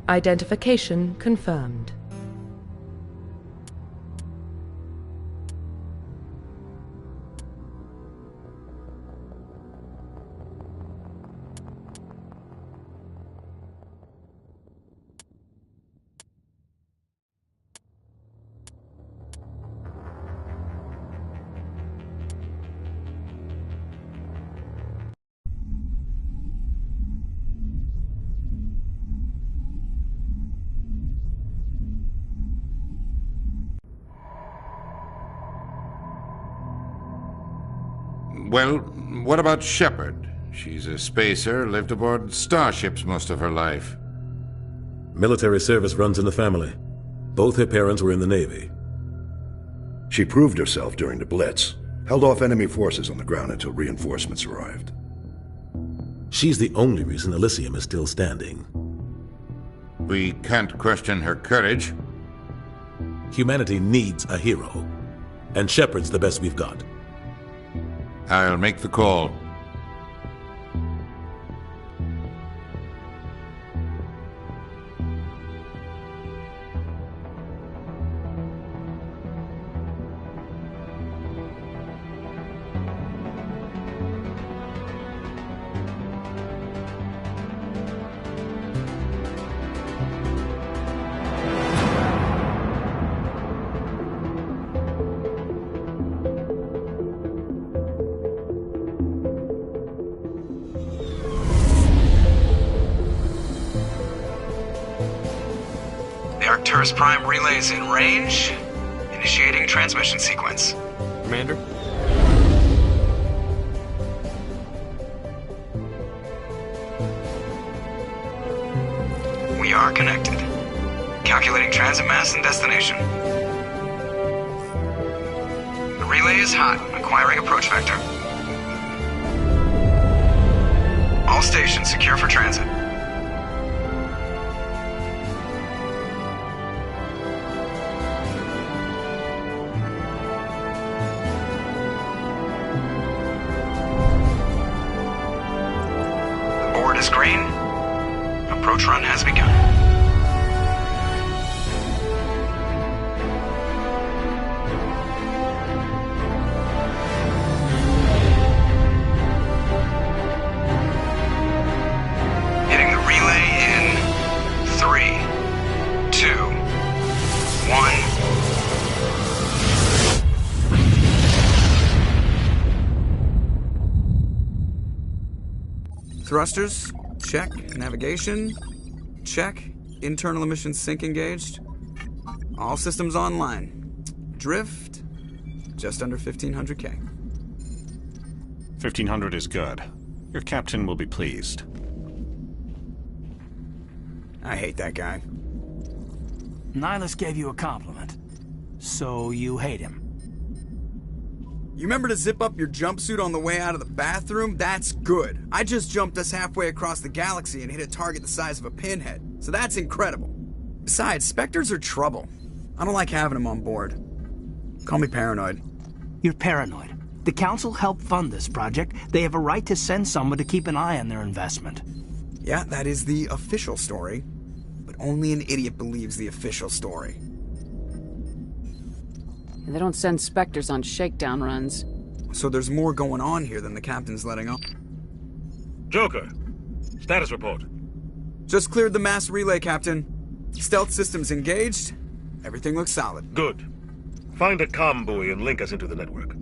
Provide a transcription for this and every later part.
Identification confirmed. Well, what about Shepard? She's a spacer, lived aboard starships most of her life. Military service runs in the family. Both her parents were in the Navy. She proved herself during the Blitz, held off enemy forces on the ground until reinforcements arrived. She's the only reason Elysium is still standing. We can't question her courage. Humanity needs a hero, and Shepard's the best we've got. I'll make the call. Arcturus Prime relays in range. Initiating transmission sequence. Commander? We are connected. Calculating transit mass and destination. The relay is hot. Acquiring approach vector. All stations secure for transit. Is green. Approach run has begun. Hitting the relay in 3, 2, 1. Thrusters, check. Navigation, check. Internal emissions sync engaged. All systems online. Drift, just under 1,500K. 1,500 is good. Your captain will be pleased. I hate that guy. Nihilus gave you a compliment. So you hate him. You remember to zip up your jumpsuit on the way out of the bathroom? That's good. I just jumped us halfway across the galaxy and hit a target the size of a pinhead. So that's incredible. Besides, Spectres are trouble. I don't like having them on board. Call me paranoid. You're paranoid. The Council helped fund this project. They have a right to send someone to keep an eye on their investment. Yeah, that is the official story. But only an idiot believes the official story. They don't send Spectres on shakedown runs. So there's more going on here than the captain's letting on. Joker, status report. Just cleared the mass relay, Captain. Stealth systems engaged. Everything looks solid. Good. Find a comm buoy and link us into the network.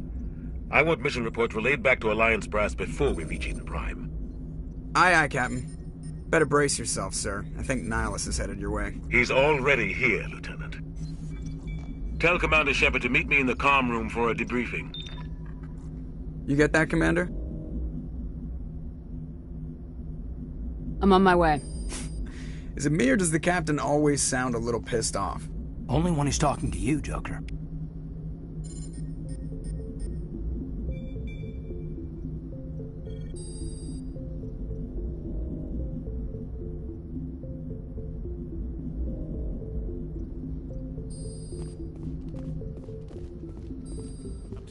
I want mission reports relayed back to Alliance Brass before we reach Eden Prime. Aye, aye, Captain. Better brace yourself, sir. I think Nihilus is headed your way. He's already here, Lieutenant. Tell Commander Shepard to meet me in the comm room for a debriefing. You get that, Commander? I'm on my way. Is it me or does the Captain always sound a little pissed off? Only when he's talking to you, Joker.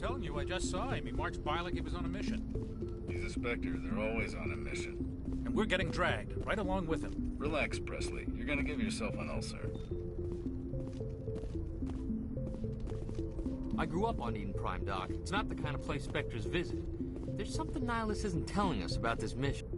telling you, I just saw him. He marched by like he was on a mission. He's a Spectre. They're always on a mission. And we're getting dragged, right along with him. Relax, Presley. You're gonna give yourself an ulcer. I grew up on Eden Prime, Doc. It's not the kind of place Spectres visit. There's something Nihilus isn't telling us about this mission.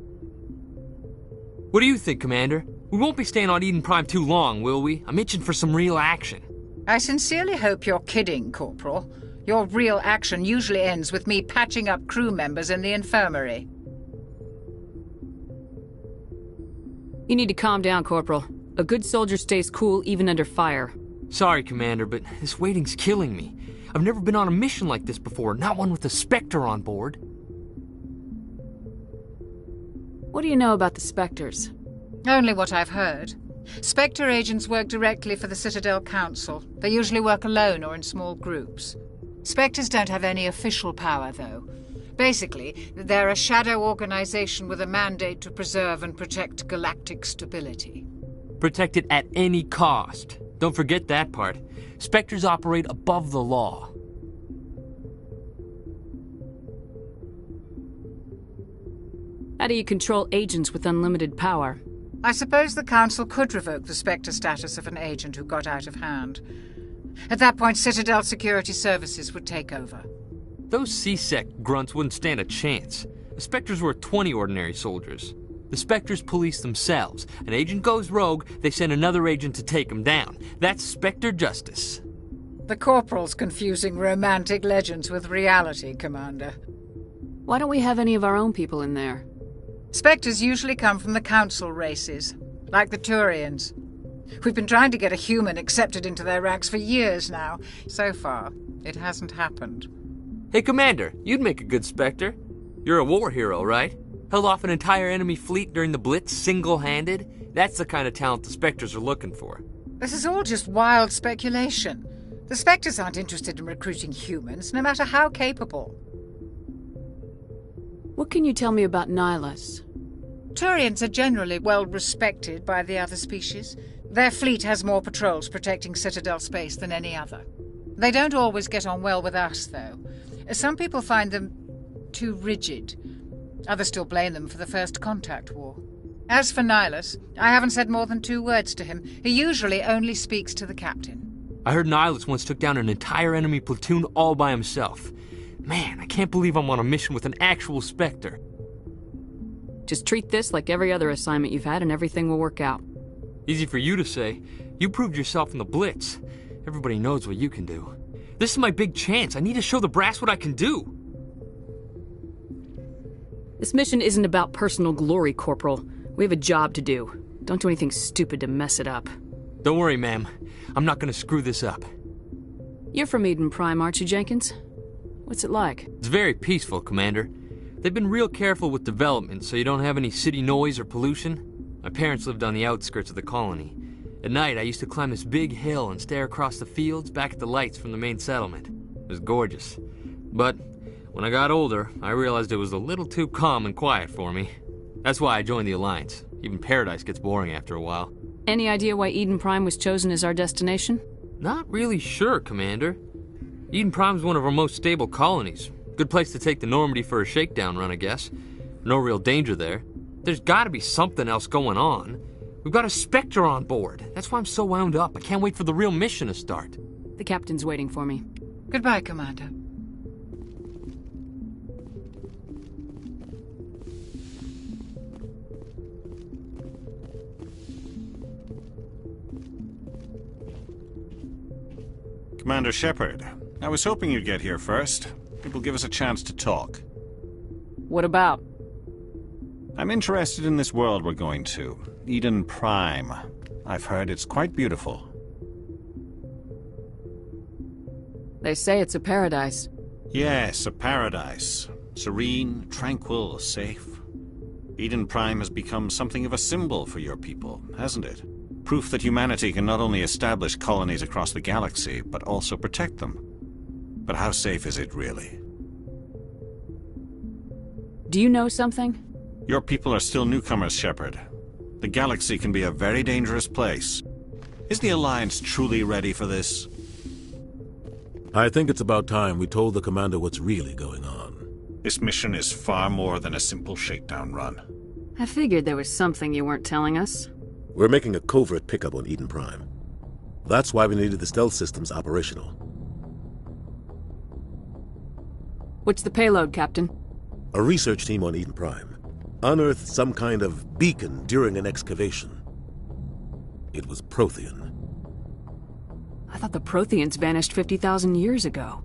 What do you think, Commander? We won't be staying on Eden Prime too long, will we? I'm itching for some real action. I sincerely hope you're kidding, Corporal. Your real action usually ends with me patching up crew members in the infirmary. You need to calm down, Corporal. A good soldier stays cool even under fire. Sorry, Commander, but this waiting's killing me. I've never been on a mission like this before, not one with a Spectre on board. What do you know about the Spectres? Only what I've heard. Spectre agents work directly for the Citadel Council. They usually work alone or in small groups. Spectres don't have any official power, though. Basically, they're a shadow organization with a mandate to preserve and protect galactic stability. Protect it at any cost. Don't forget that part. Spectres operate above the law. How do you control agents with unlimited power? I suppose the Council could revoke the Spectre status of an agent who got out of hand. At that point, Citadel Security Services would take over. Those C-Sec grunts wouldn't stand a chance. The Spectres were 20 ordinary soldiers. The Spectres police themselves. An agent goes rogue, they send another agent to take him down. That's Spectre justice. The Corporal's confusing romantic legends with reality, Commander. Why don't we have any of our own people in there? Spectres usually come from the Council races, like the Turians. We've been trying to get a human accepted into their ranks for years now. So far, it hasn't happened. Hey, Commander, you'd make a good Spectre. You're a war hero, right? Held off an entire enemy fleet during the Blitz single-handed? That's the kind of talent the Spectres are looking for. This is all just wild speculation. The Spectres aren't interested in recruiting humans, no matter how capable. What can you tell me about Nihilus? Turians are generally well respected by the other species. Their fleet has more patrols protecting Citadel space than any other. They don't always get on well with us, though. Some people find them too rigid. Others still blame them for the First Contact War. As for Nihilus, I haven't said more than 2 words to him. He usually only speaks to the captain. I heard Nihilus once took down an entire enemy platoon all by himself. Man, I can't believe I'm on a mission with an actual Spectre. Just treat this like every other assignment you've had and everything will work out. Easy for you to say. You proved yourself in the Blitz. Everybody knows what you can do. This is my big chance. I need to show the brass what I can do. This mission isn't about personal glory, Corporal. We have a job to do. Don't do anything stupid to mess it up. Don't worry, ma'am. I'm not gonna screw this up. You're from Eden Prime, aren't you, Jenkins? What's it like? It's very peaceful, Commander. They've been real careful with development, so you don't have any city noise or pollution. My parents lived on the outskirts of the colony. At night, I used to climb this big hill and stare across the fields back at the lights from the main settlement. It was gorgeous. But when I got older, I realized it was a little too calm and quiet for me. That's why I joined the Alliance. Even Paradise gets boring after a while. Any idea why Eden Prime was chosen as our destination? Not really sure, Commander. Eden Prime's one of our most stable colonies. Good place to take the Normandy for a shakedown run, I guess. No real danger there. There's gotta be something else going on. We've got a Spectre on board. That's why I'm so wound up. I can't wait for the real mission to start. The captain's waiting for me. Goodbye, Commander. Commander Shepard, I was hoping you'd get here first. It will give us a chance to talk. What about? I'm interested in this world we're going to, Eden Prime. I've heard it's quite beautiful. They say it's a paradise. Yes, a paradise. Serene, tranquil, safe. Eden Prime has become something of a symbol for your people, hasn't it? Proof that humanity can not only establish colonies across the galaxy, but also protect them. But how safe is it, really? Do you know something? Your people are still newcomers, Shepard. The galaxy can be a very dangerous place. Is the Alliance truly ready for this? I think it's about time we told the commander what's really going on. This mission is far more than a simple shakedown run. I figured there was something you weren't telling us. We're making a covert pickup on Eden Prime. That's why we needed the stealth systems operational. What's the payload, Captain? A research team on Eden Prime unearthed some kind of beacon during an excavation. It was Prothean. I thought the Protheans vanished 50,000 years ago.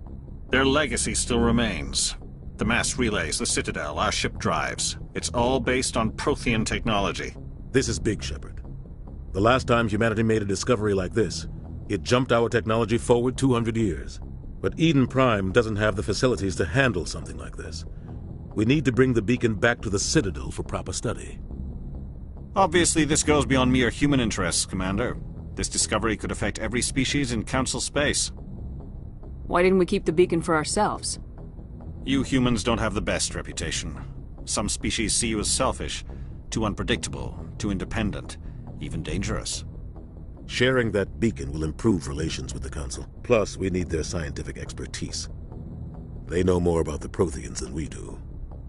Their legacy still remains. The mass relays, the Citadel, our ship drives. It's all based on Prothean technology. This is big, Shepard. The last time humanity made a discovery like this, it jumped our technology forward 200 years. But Eden Prime doesn't have the facilities to handle something like this. We need to bring the beacon back to the Citadel for proper study. Obviously, this goes beyond mere human interests, Commander. This discovery could affect every species in Council space. Why didn't we keep the beacon for ourselves? You humans don't have the best reputation. Some species see you as selfish, too unpredictable, too independent, even dangerous. Sharing that beacon will improve relations with the Council. Plus, we need their scientific expertise. They know more about the Protheans than we do.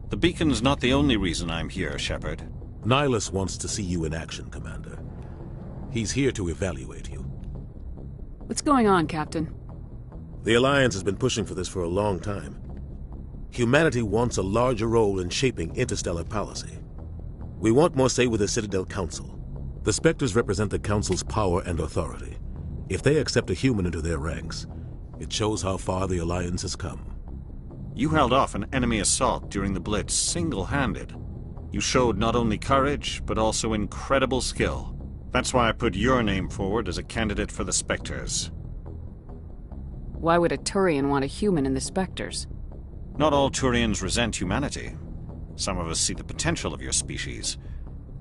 The beacon's not the only reason I'm here, Shepard. Nihilus wants to see you in action, Commander. He's here to evaluate you. What's going on, Captain? The Alliance has been pushing for this for a long time. Humanity wants a larger role in shaping interstellar policy. We want more say with the Citadel Council. The Spectres represent the Council's power and authority. If they accept a human into their ranks, it shows how far the Alliance has come. You held off an enemy assault during the Blitz single-handed. You showed not only courage, but also incredible skill. That's why I put your name forward as a candidate for the Spectres. Why would a Turian want a human in the Spectres? Not all Turians resent humanity. Some of us see the potential of your species.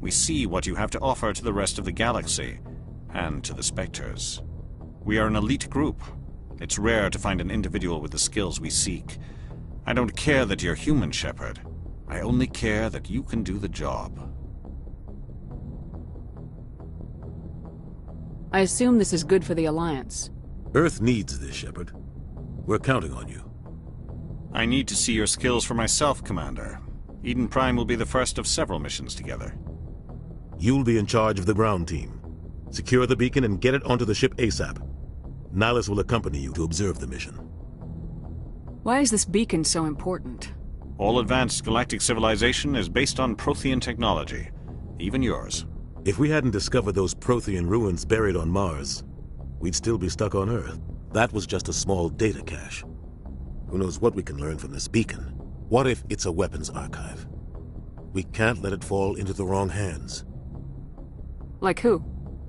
We see what you have to offer to the rest of the galaxy, and to the Spectres. We are an elite group. It's rare to find an individual with the skills we seek. I don't care that you're human, Shepard. I only care that you can do the job. I assume this is good for the Alliance. Earth needs this, Shepard. We're counting on you. I need to see your skills for myself, Commander. Eden Prime will be the first of several missions together. You'll be in charge of the ground team. Secure the beacon and get it onto the ship ASAP. Nihilus will accompany you to observe the mission. Why is this beacon so important? All advanced galactic civilization is based on Prothean technology. Even yours. If we hadn't discovered those Prothean ruins buried on Mars, we'd still be stuck on Earth. That was just a small data cache. Who knows what we can learn from this beacon? What if it's a weapons archive? We can't let it fall into the wrong hands. Like who?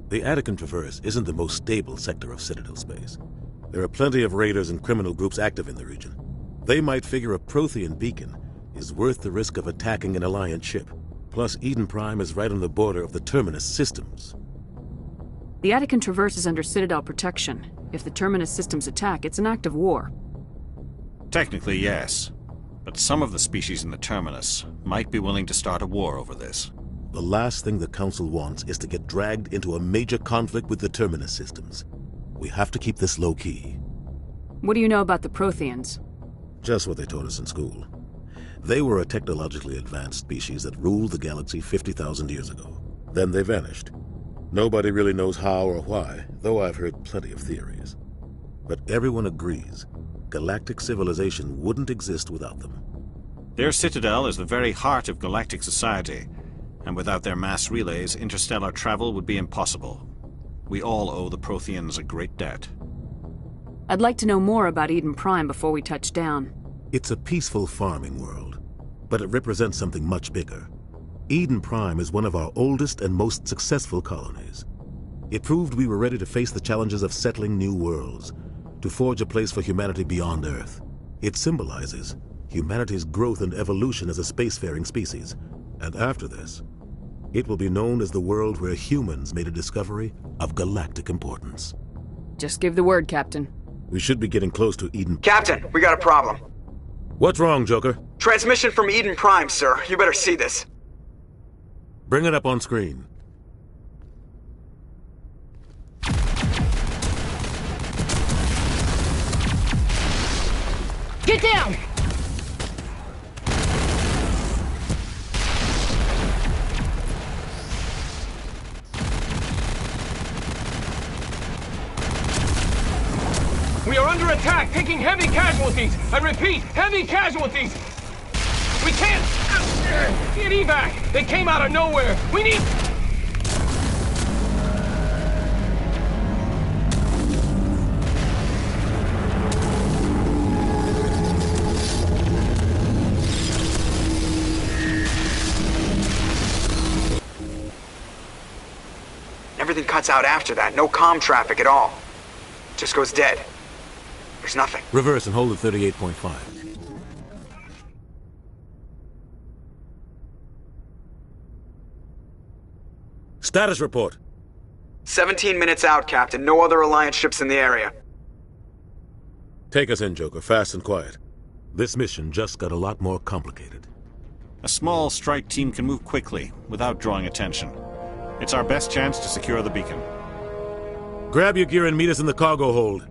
The Attican Traverse isn't the most stable sector of Citadel space. There are plenty of raiders and criminal groups active in the region. They might figure a Prothean beacon is worth the risk of attacking an Alliance ship. Plus, Eden Prime is right on the border of the Terminus systems. The Attican Traverse is under Citadel protection. If the Terminus systems attack, it's an act of war. Technically, yes. But some of the species in the Terminus might be willing to start a war over this. The last thing the Council wants is to get dragged into a major conflict with the Terminus systems. We have to keep this low-key. What do you know about the Protheans? Just what they taught us in school. They were a technologically advanced species that ruled the galaxy 50,000 years ago. Then they vanished. Nobody really knows how or why, though I've heard plenty of theories. But everyone agrees galactic civilization wouldn't exist without them. Their citadel is the very heart of galactic society, and without their mass relays, interstellar travel would be impossible. We all owe the Protheans a great debt. I'd like to know more about Eden Prime before we touch down. It's a peaceful farming world, but it represents something much bigger. Eden Prime is one of our oldest and most successful colonies. It proved we were ready to face the challenges of settling new worlds, to forge a place for humanity beyond Earth. It symbolizes humanity's growth and evolution as a spacefaring species. And after this, it will be known as the world where humans made a discovery of galactic importance. Just give the word, Captain. We should be getting close to Eden. Captain, we got a problem. What's wrong, Joker? Transmission from Eden Prime, sir. You better see this. Bring it up on screen. Get down! We are under attack, taking heavy casualties. I repeat, heavy casualties. We can't get evac. They came out of nowhere. We need... Everything cuts out after that. No comm traffic at all. Just goes dead. There's nothing. Reverse and hold at 38.5. Status report. 17 minutes out, Captain. No other Alliance ships in the area. Take us in, Joker, fast and quiet. This mission just got a lot more complicated. A small strike team can move quickly, without drawing attention. It's our best chance to secure the beacon. Grab your gear and meet us in the cargo hold.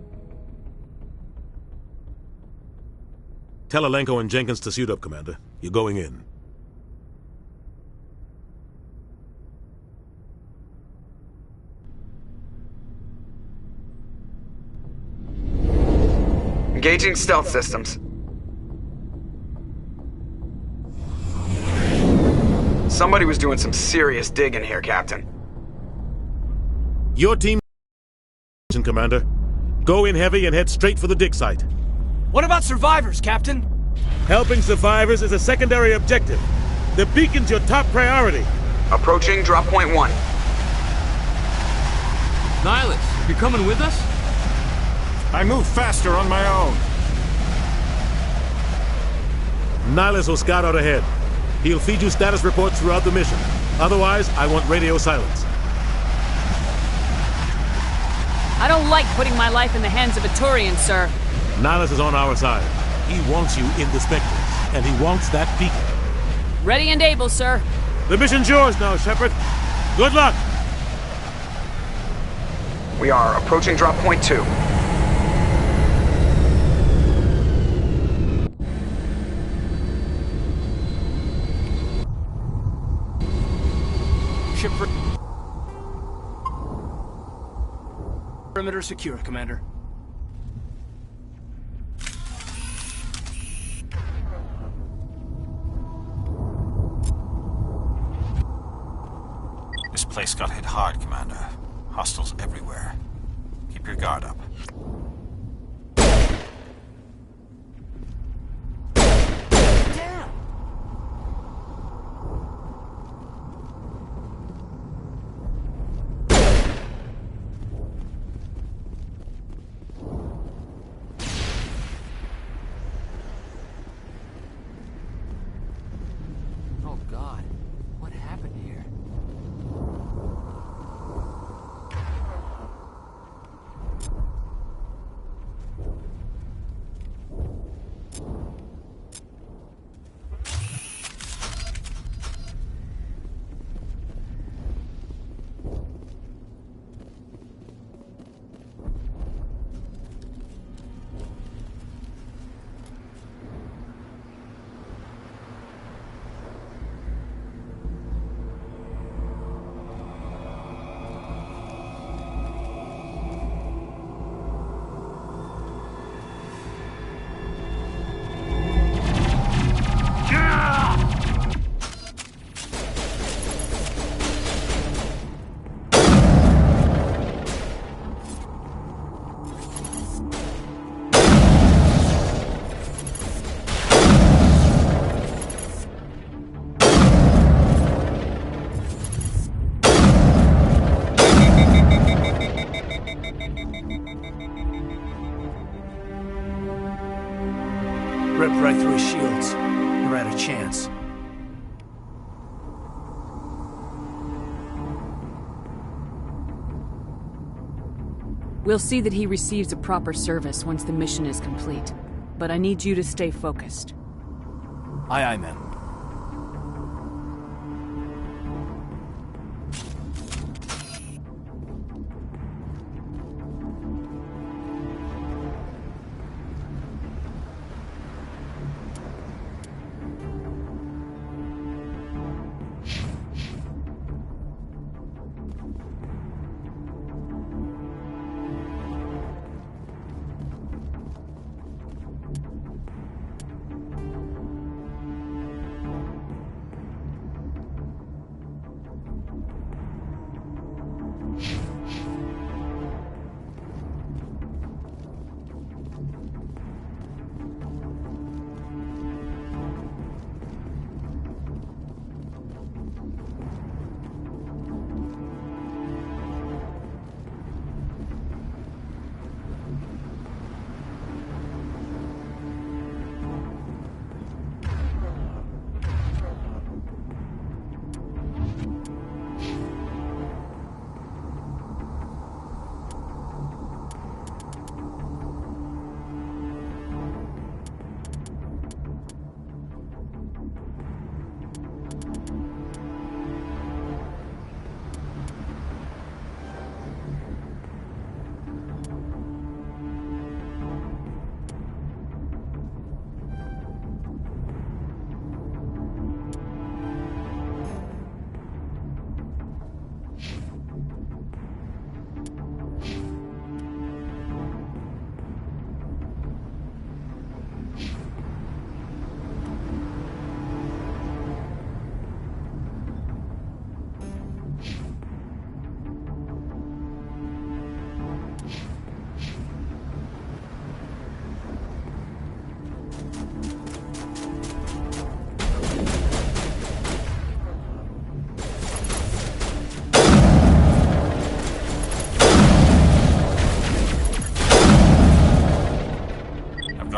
Tell Alenko and Jenkins to suit up, Commander. You're going in. Engaging stealth systems. Somebody was doing some serious digging here, Captain. Your team, Commander. Go in heavy and head straight for the dig site. What about survivors, Captain? Helping survivors is a secondary objective. The beacon's your top priority. Approaching drop point 1. Nihilus, you coming with us? I move faster on my own. Nihilus will scout out ahead. He'll feed you status reports throughout the mission. Otherwise, I want radio silence. I don't like putting my life in the hands of a Turian, sir. Nihilus is on our side. He wants you in the Spectres, and he wants that beacon. Ready and able, sir. The mission's yours now, Shepard. Good luck! We are approaching drop point 2. Ship perimeter secure, Commander. This place got hit hard, Commander. Hostiles everywhere. Keep your guard up. Oh God, what happened here? Ripped right through his shields. Never had a chance. We'll see that he receives a proper service once the mission is complete. But I need you to stay focused. Aye, aye, ma'am.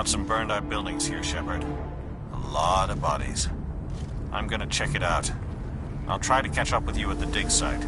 Got some burned-out buildings here, Shepard. A lot of bodies. I'm gonna check it out. I'll try to catch up with you at the dig site.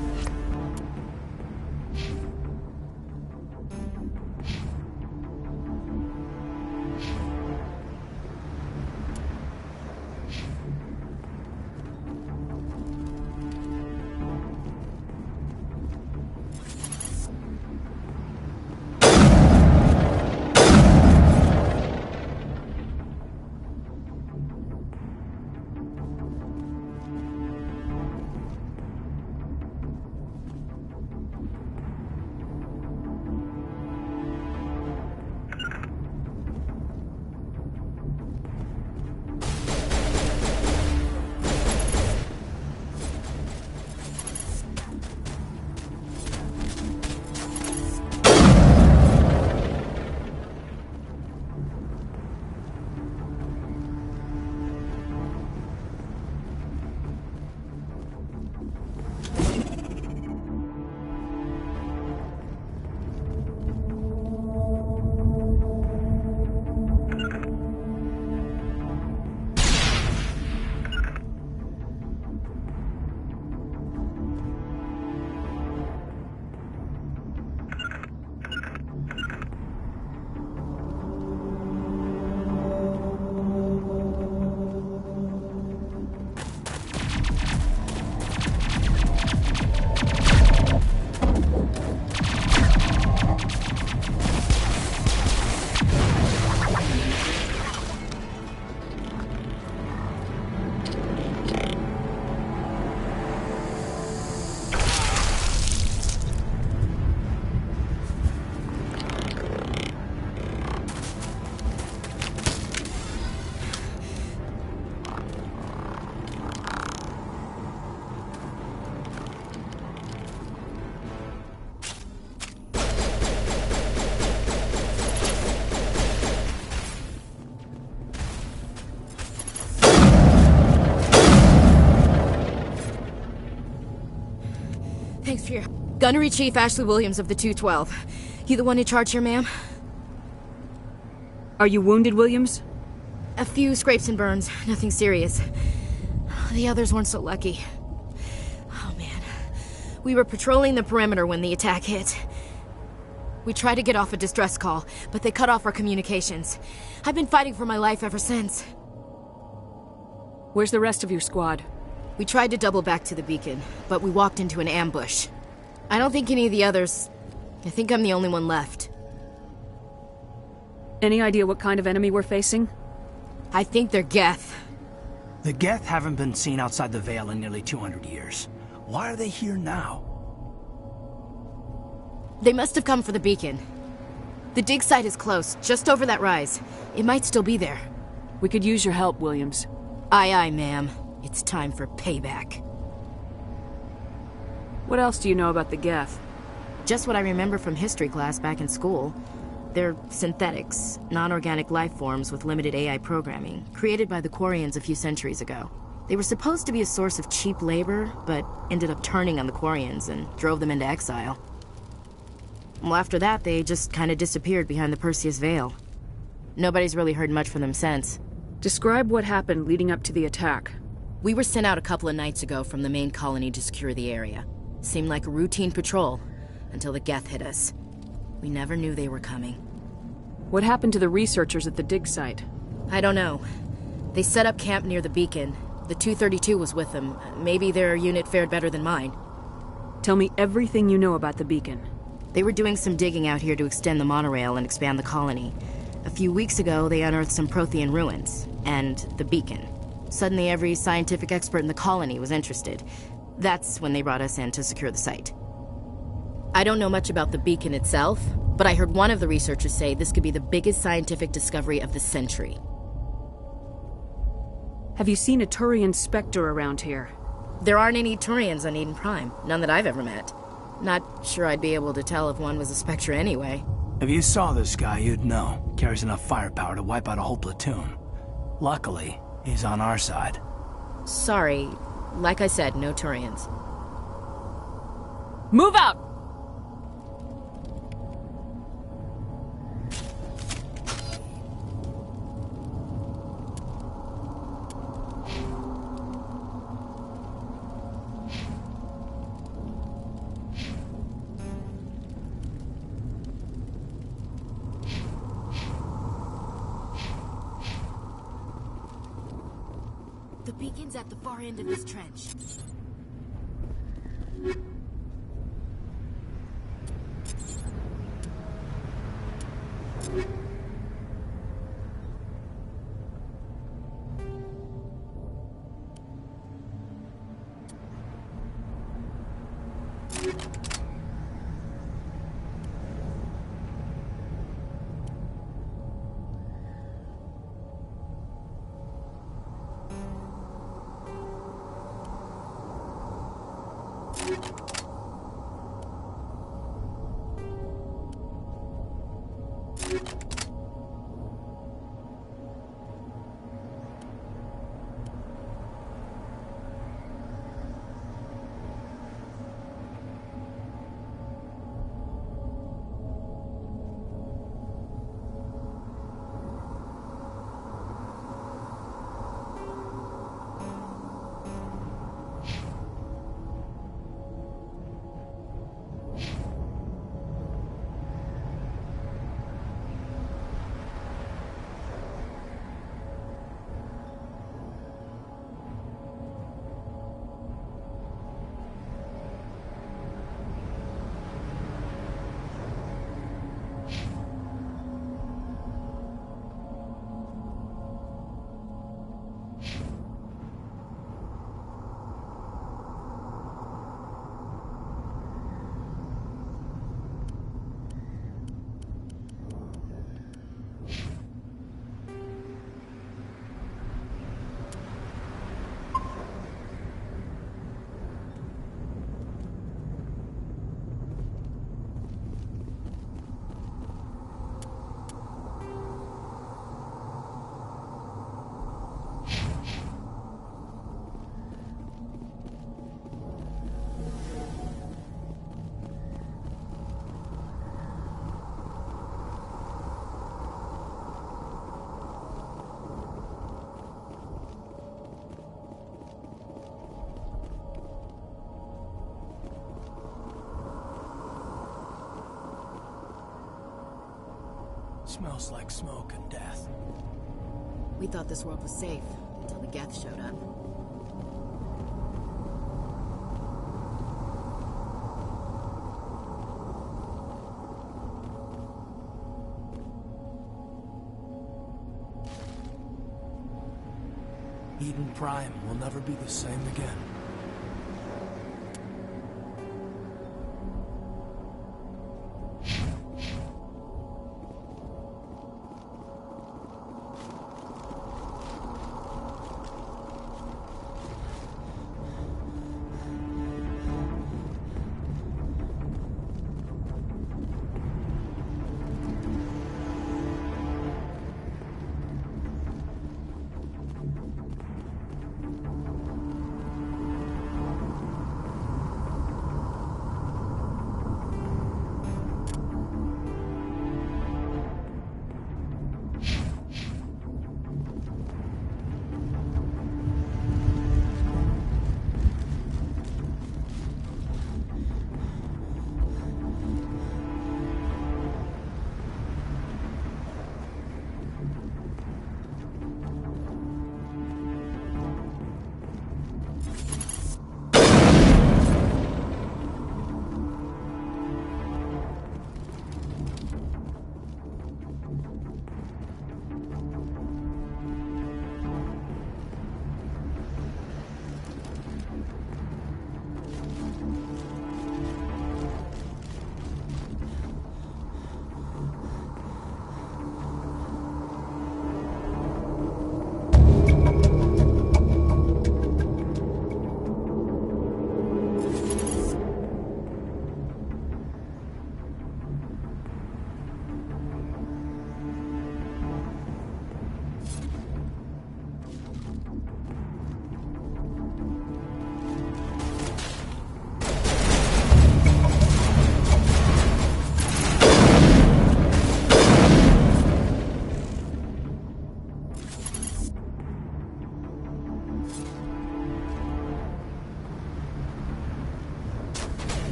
Thanks for your... Gunnery Chief Ashley Williams of the 212. You the one in charge here, ma'am? Are you wounded, Williams? A few scrapes and burns. Nothing serious. The others weren't so lucky. Oh, man. We were patrolling the perimeter when the attack hit. We tried to get off a distress call, but they cut off our communications. I've been fighting for my life ever since. Where's the rest of your squad? We tried to double back to the beacon, but we walked into an ambush. I don't think any of the others... I think I'm the only one left. Any idea what kind of enemy we're facing? I think they're Geth. The Geth haven't been seen outside the Veil in nearly 200 years. Why are they here now? They must have come for the beacon. The dig site is close, just over that rise. It might still be there. We could use your help, Williams. Aye, aye, ma'am. It's time for payback. What else do you know about the Geth? Just what I remember from history class back in school. They're synthetics, non-organic life forms with limited AI programming, created by the Quarians a few centuries ago. They were supposed to be a source of cheap labor, but ended up turning on the Quarians and drove them into exile. Well, after that, they just kind of disappeared behind the Perseus Veil. Nobody's really heard much from them since. Describe what happened leading up to the attack. We were sent out a couple of nights ago from the main colony to secure the area. Seemed like a routine patrol, until the Geth hit us. We never knew they were coming. What happened to the researchers at the dig site? I don't know. They set up camp near the beacon. The 232 was with them. Maybe their unit fared better than mine. Tell me everything you know about the beacon. They were doing some digging out here to extend the monorail and expand the colony. A few weeks ago, they unearthed some Prothean ruins, and the beacon. Suddenly, every scientific expert in the colony was interested. That's when they brought us in to secure the site. I don't know much about the beacon itself, but I heard one of the researchers say this could be the biggest scientific discovery of the century. Have you seen a Turian Spectre around here? There aren't any Turians on Eden Prime, none that I've ever met. Not sure I'd be able to tell if one was a Spectre anyway. If you saw this guy, you'd know. Carries enough firepower to wipe out a whole platoon. Luckily, he's on our side. Sorry. Like I said, no Turians. Move out! The beacon's at the far end of this trench. Smells like smoke and death. We thought this world was safe until the Geth showed up. Eden Prime will never be the same again.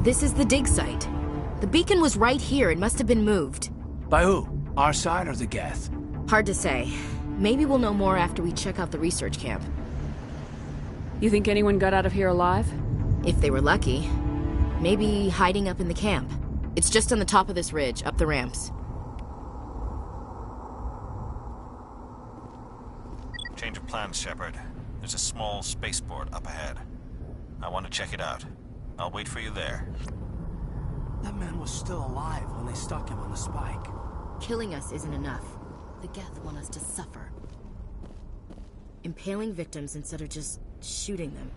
This is the dig site. The beacon was right here. It must have been moved. By who? Our side or the Geth? Hard to say. Maybe we'll know more after we check out the research camp. You think anyone got out of here alive? If they were lucky. Maybe hiding up in the camp. It's just on the top of this ridge, up the ramps. Change of plans, Shepard. There's a small spaceport up ahead. I want to check it out. I'll wait for you there. That man was still alive when they stuck him on the spike. Killing us isn't enough. The Geth want us to suffer. Impaling victims instead of just shooting them.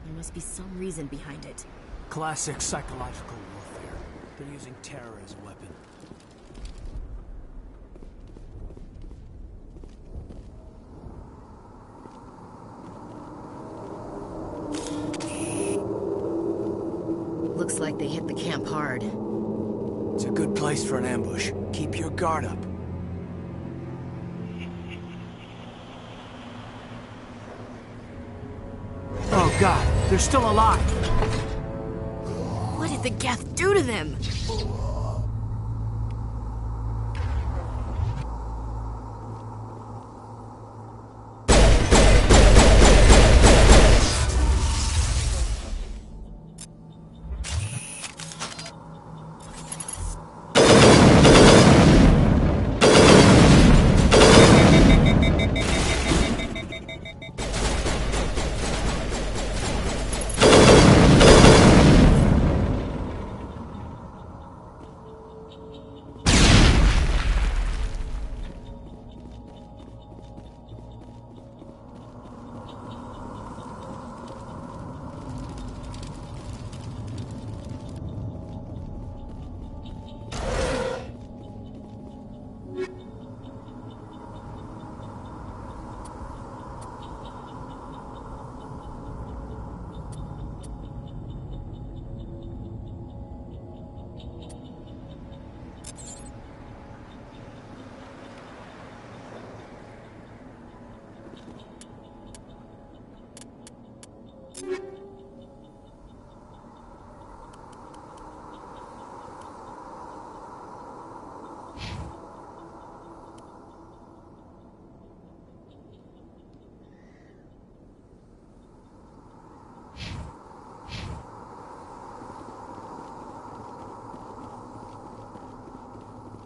There must be some reason behind it. Classic psychological warfare. They're using terror as a weapon. Looks like they hit the camp hard. It's a good place for an ambush. Keep your guard up. Oh God, they're still alive! What did the Geth do to them?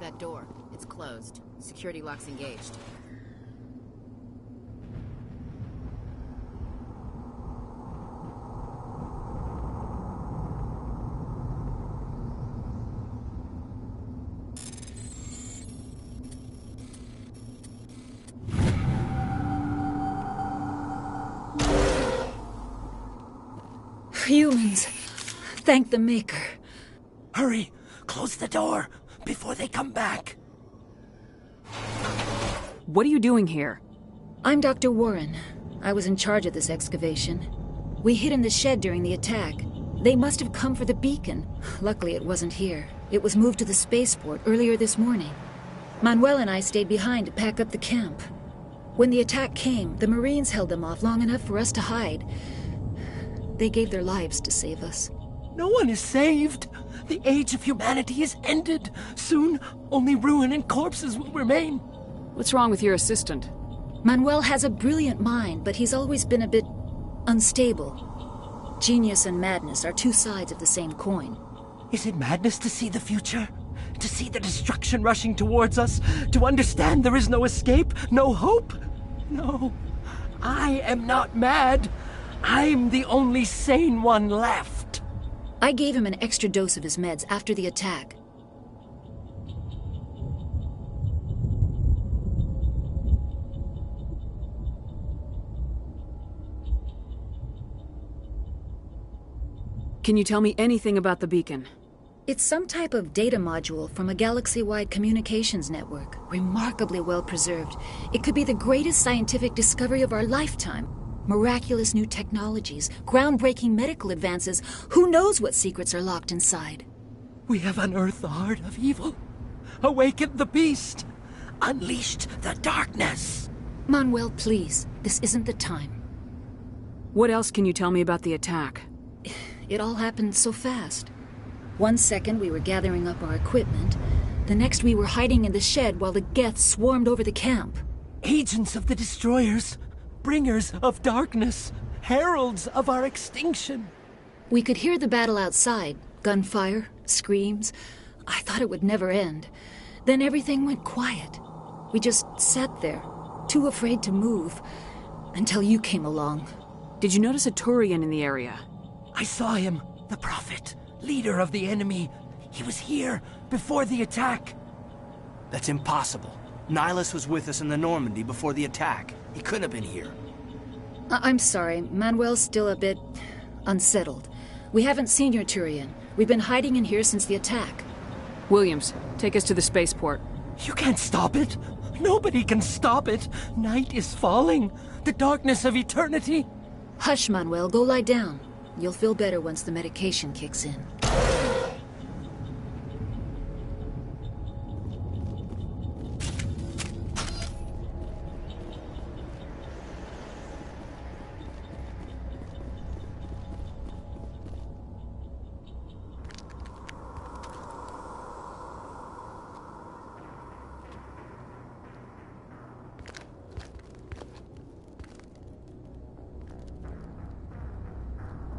That door. It's closed. Security lock's engaged. Humans. Thank the Maker. Hurry! Close the door before they come back. What are you doing here? I'm Dr. Warren. I was in charge of this excavation. We hid in the shed during the attack. They must have come for the beacon. Luckily it wasn't here. It was moved to the spaceport earlier this morning. Manuel and I stayed behind to pack up the camp. When the attack came, the Marines held them off long enough for us to hide. They gave their lives to save us. No one is saved. The age of humanity is ended. Soon, only ruin and corpses will remain. What's wrong with your assistant? Manuel has a brilliant mind, but he's always been a bit unstable. Genius and madness are two sides of the same coin. Is it madness to see the future? To see the destruction rushing towards us? To understand there is no escape? No hope? No. I am not mad. I'm the only sane one left. I gave him an extra dose of his meds after the attack. Can you tell me anything about the beacon? It's some type of data module from a galaxy-wide communications network. Remarkably well preserved. It could be the greatest scientific discovery of our lifetime. Miraculous new technologies, groundbreaking medical advances. Who knows what secrets are locked inside? We have unearthed the heart of evil. Awakened the beast. Unleashed the darkness. Manuel, please. This isn't the time. What else can you tell me about the attack? It all happened so fast. 1 second we were gathering up our equipment. The next we were hiding in the shed while the Geth swarmed over the camp. Agents of the destroyers. Bringers of darkness. Heralds of our extinction. We could hear the battle outside. Gunfire, screams. I thought it would never end. Then everything went quiet. We just sat there, too afraid to move, until you came along. Did you notice a Turian in the area? I saw him, the Prophet, leader of the enemy. He was here before the attack. That's impossible. Nihilus was with us in the Normandy before the attack. He couldn't have been here. I'm sorry. Manuel's still a bit unsettled. We haven't seen your Turian. We've been hiding in here since the attack. Williams, take us to the spaceport. You can't stop it. Nobody can stop it. Night is falling. The darkness of eternity. Hush, Manuel. Go lie down. You'll feel better once the medication kicks in.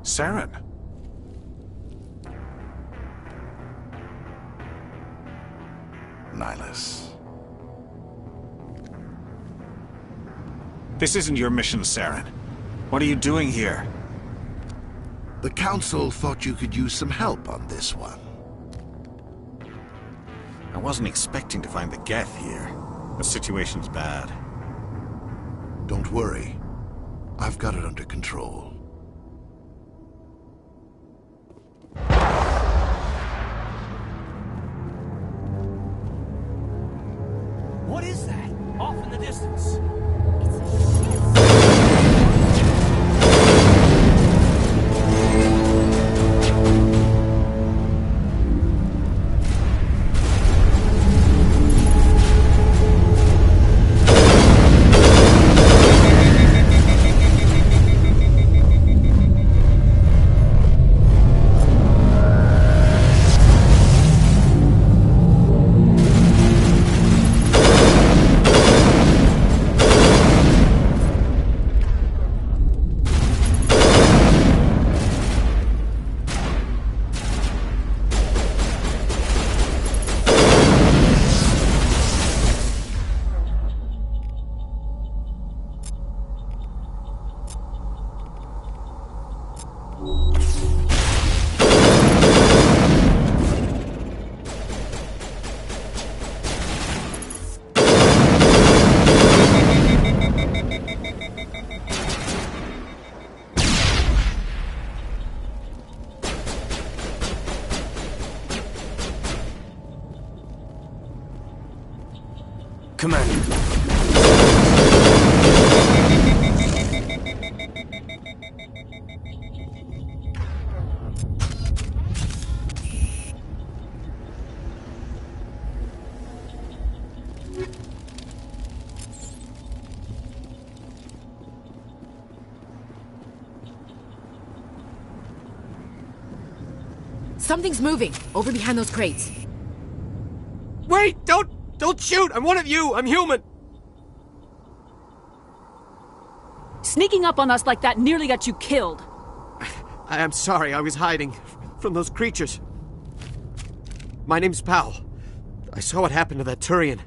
Saren. Nihilus. This isn't your mission, Saren. What are you doing here? The Council thought you could use some help on this one. I wasn't expecting to find the Geth here. The situation's bad. Don't worry. I've got it under control. What is that? Off in the distance. Commander. Something's moving, over behind those crates. Wait! Don't shoot! I'm one of you! I'm human! Sneaking up on us like that nearly got you killed. I'm sorry, I was hiding from those creatures. My name's Powell. I saw what happened to that Turian.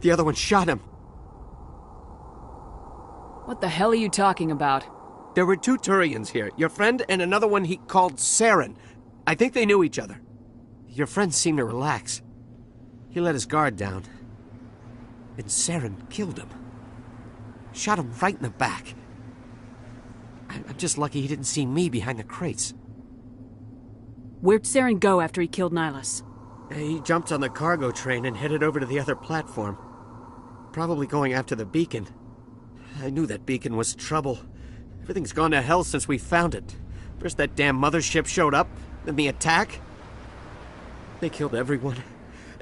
The other one shot him. What the hell are you talking about? There were 2 Turians here. Your friend and another one he called Saren. I think they knew each other. Your friend seemed to relax. He let his guard down. And Saren killed him. Shot him right in the back. I'm just lucky he didn't see me behind the crates. Where'd Saren go after he killed Nihilus? He jumped on the cargo train and headed over to the other platform. Probably going after the beacon. I knew that beacon was trouble. Everything's gone to hell since we found it. First that damn mothership showed up, then the attack. They killed everyone.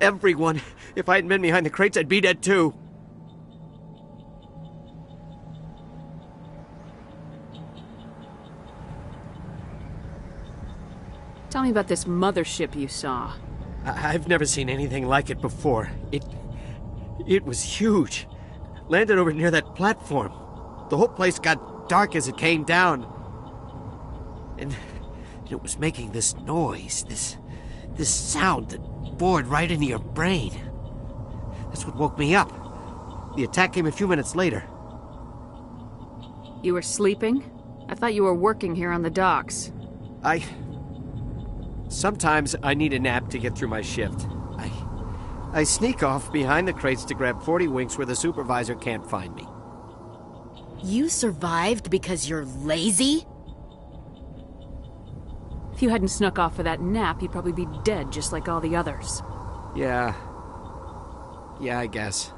Everyone. If I hadn't been behind the crates, I'd be dead too. Tell me about this mothership you saw. I've never seen anything like it before. It was huge. Landed over near that platform. The whole place got dark as it came down. And it was making this noise, this sound that bored right into your brain. That's what woke me up. The attack came a few minutes later. You were sleeping? I thought you were working here on the docks. Sometimes I need a nap to get through my shift. I sneak off behind the crates to grab 40 winks where the supervisor can't find me. You survived because you're lazy? If you hadn't snuck off for that nap, you'd probably be dead just like all the others. Yeah, I guess.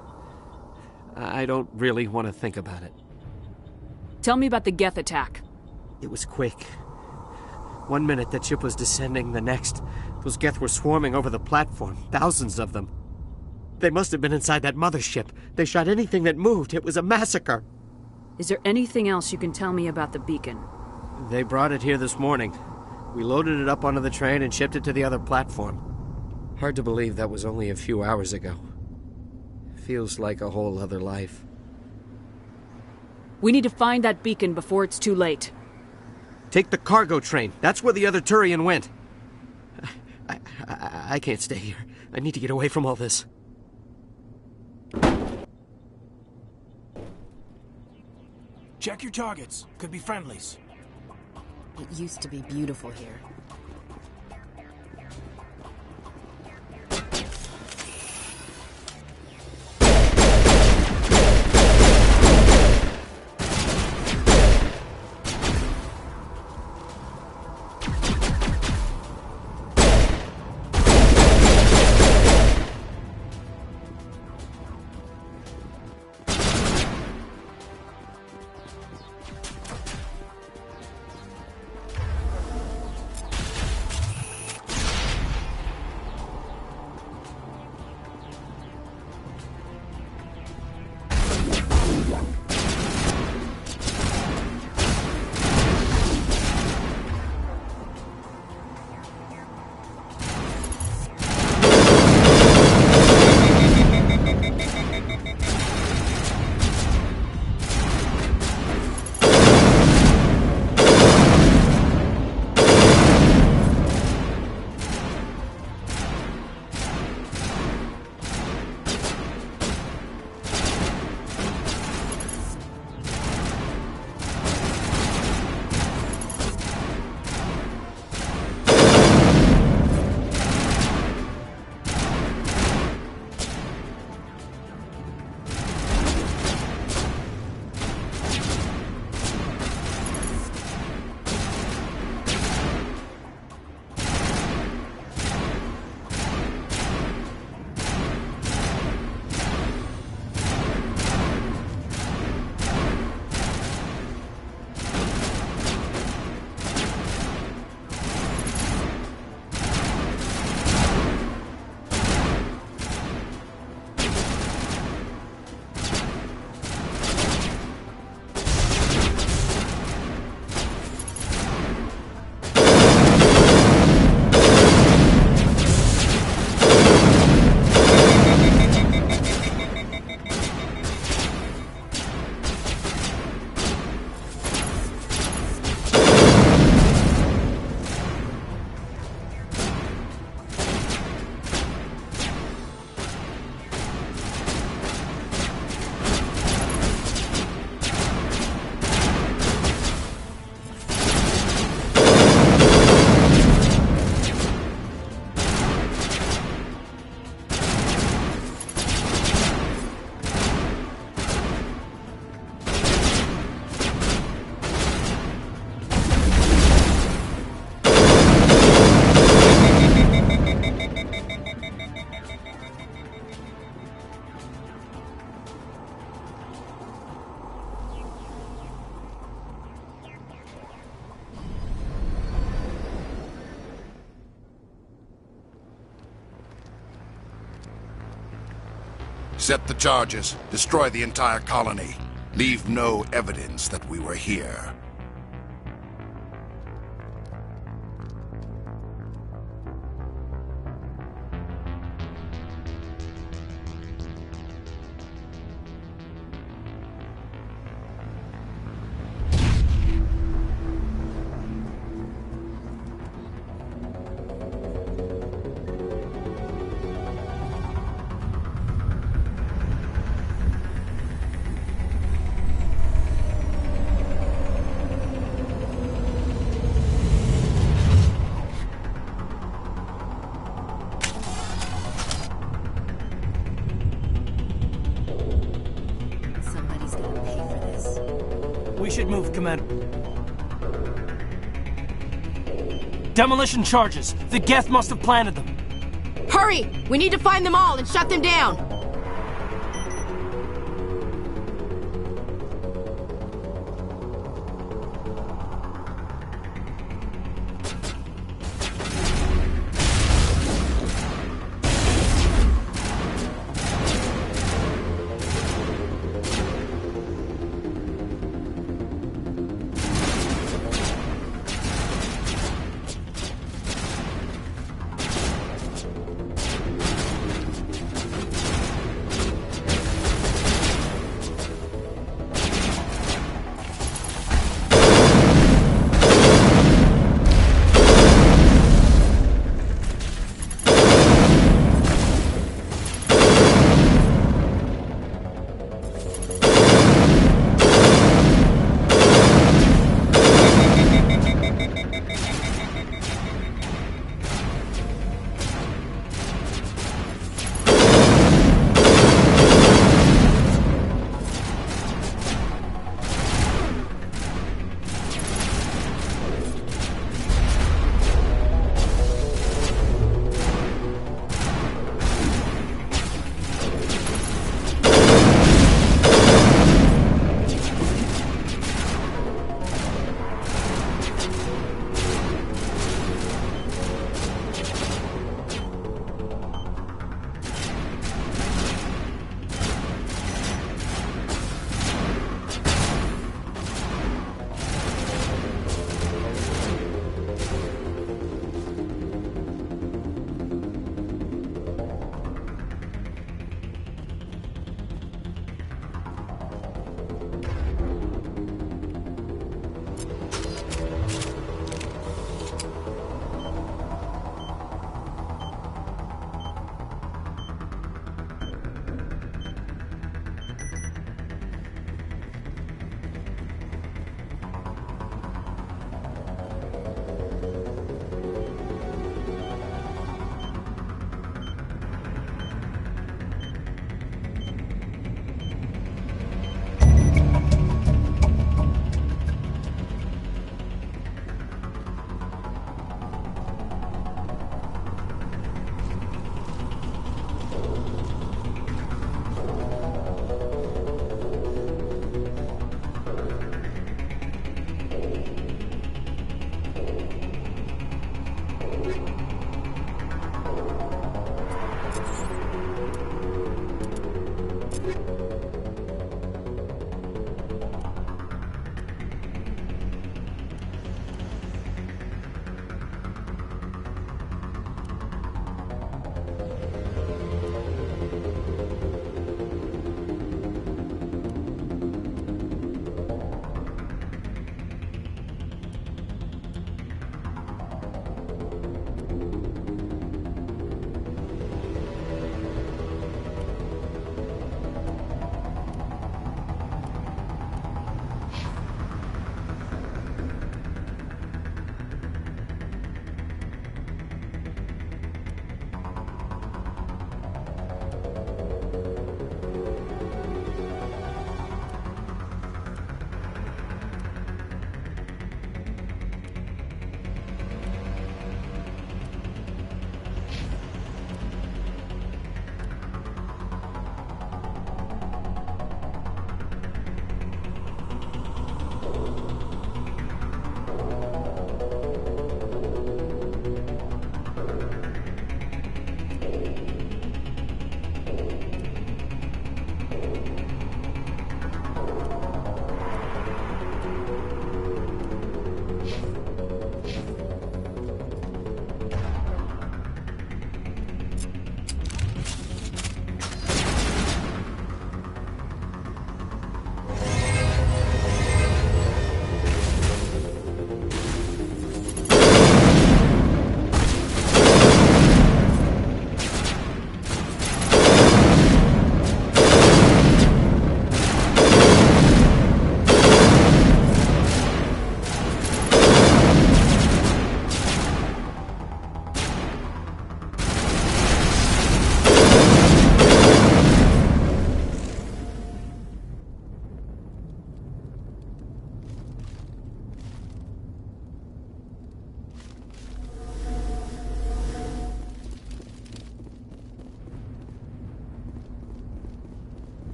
I don't really want to think about it. Tell me about the Geth attack. It was quick. 1 minute that ship was descending, the next, those Geth were swarming over the platform, thousands of them. They must have been inside that mothership. They shot anything that moved. It was a massacre. Is there anything else you can tell me about the beacon? They brought it here this morning. We loaded it up onto the train and shipped it to the other platform. Hard to believe that was only a few hours ago. Feels like a whole other life. We need to find that beacon before it's too late. Take the cargo train. That's where the other Turian went. I can't stay here. I need to get away from all this. Check your targets. Could be friendlies. It used to be beautiful here. Set the charges. Destroy the entire colony. Leave no evidence that we were here. We should move, Commander. Demolition charges. The Geth must have planted them. Hurry! We need to find them all and shut them down!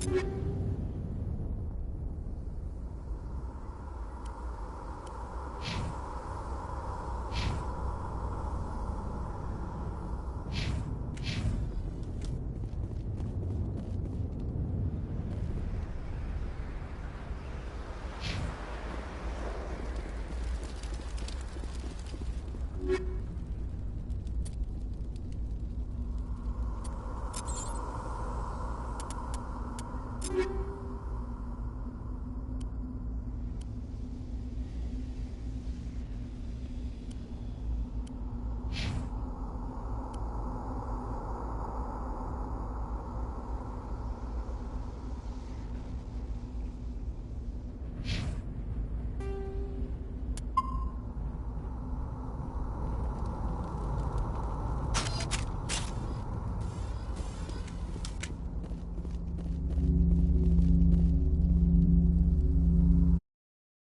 you